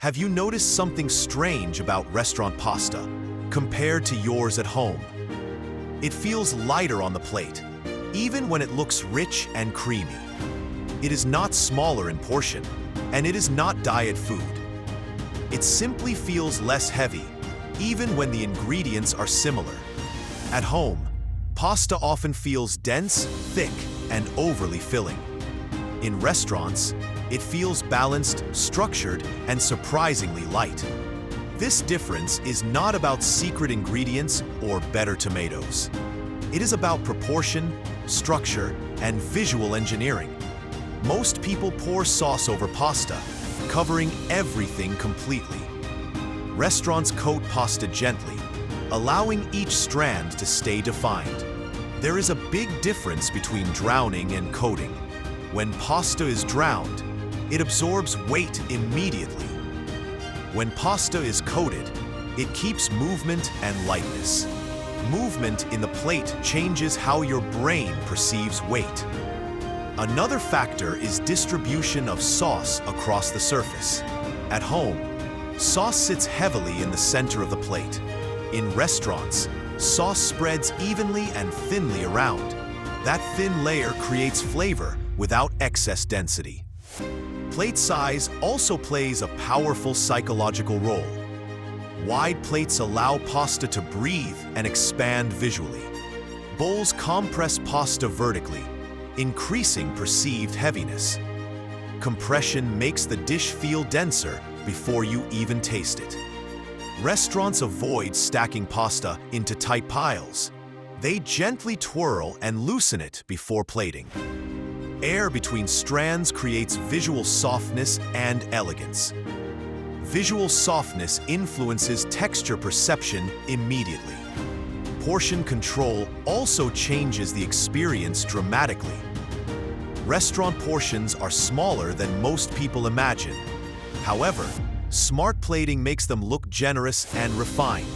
Have you noticed something strange about restaurant pasta compared to yours at home? It feels lighter on the plate, even when it looks rich and creamy. It is not smaller in portion, and it is not diet food. It simply feels less heavy, even when the ingredients are similar. At home, pasta often feels dense, thick, and overly filling. In restaurants, it feels balanced, structured, and surprisingly light. This difference is not about secret ingredients or better tomatoes. It is about proportion, structure, and visual engineering. Most people pour sauce over pasta, covering everything completely. Restaurants coat pasta gently, allowing each strand to stay defined. There is a big difference between drowning and coating. When pasta is drowned, it absorbs weight immediately. When pasta is coated, it keeps movement and lightness. Movement in the plate changes how your brain perceives weight. Another factor is distribution of sauce across the surface. At home, sauce sits heavily in the center of the plate. In restaurants, sauce spreads evenly and thinly around. That thin layer creates flavor without excess density. Plate size also plays a powerful psychological role. Wide plates allow pasta to breathe and expand visually. Bowls compress pasta vertically, increasing perceived heaviness. Compression makes the dish feel denser before you even taste it. Restaurants avoid stacking pasta into tight piles. They gently twirl and loosen it before plating. Air between strands creates visual softness and elegance. Visual softness influences texture perception immediately. Portion control also changes the experience dramatically. Restaurant portions are smaller than most people imagine. However, smart plating makes them look generous and refined.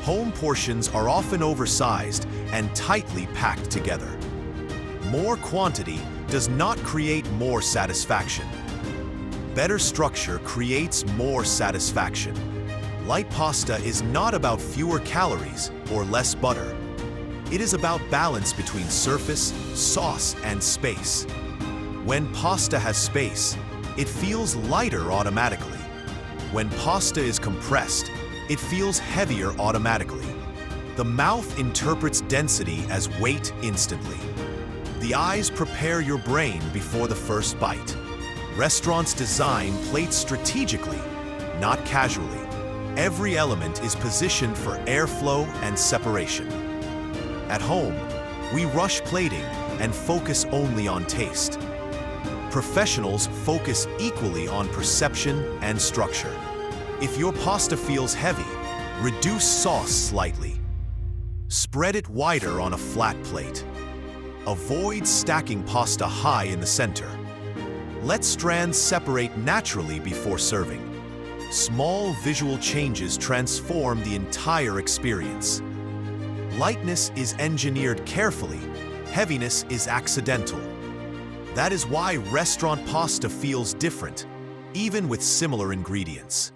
Home portions are often oversized and tightly packed together. More quantity does not create more satisfaction. Better structure creates more satisfaction. Light pasta is not about fewer calories or less butter. It is about balance between surface, sauce, and space. When pasta has space, it feels lighter automatically. When pasta is compressed, it feels heavier automatically. The mouth interprets density as weight instantly. The eyes prepare your brain before the first bite. Restaurants design plates strategically, not casually. Every element is positioned for airflow and separation. At home, we rush plating and focus only on taste. Professionals focus equally on perception and structure. If your pasta feels heavy, reduce sauce slightly. Spread it wider on a flat plate. Avoid stacking pasta high in the center. Let strands separate naturally before serving. Small visual changes transform the entire experience. Lightness is engineered carefully, heaviness is accidental. That is why restaurant pasta feels different, even with similar ingredients.